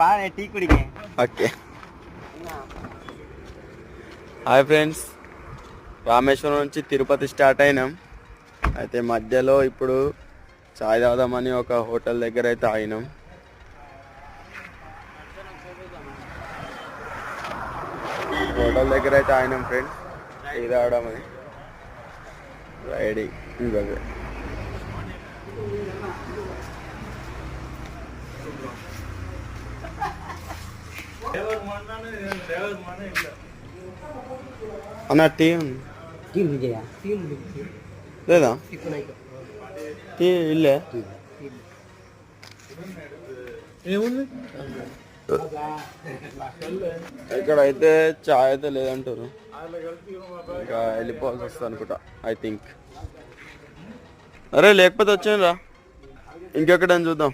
Okay. Hi friends, Rameswaram నుంచి Tirupati start అయినాం. అయితే మధ్యలో ఇప్పుడు చాయ్ తాగుదామని ఒక హోటల్ దగ్గర అయితే ఆగినాం. హోటల్ దగ్గర అయితే ఆగినాం ఫ్రెండ్స్, టీ తాగడమని రెడీ. ఇంకా అన్న టీ లేదా? టీ ఇల్లే ఇక్కడ అయితే చాయ్ అయితే లేదంటారు. ఇంకా వెళ్ళిపోవాల్సి వస్తుంది అనుకుంటా ఐ థింక్. అరే లేకపోతే వచ్చాను రా, ఇంకెక్కడని చూద్దాం.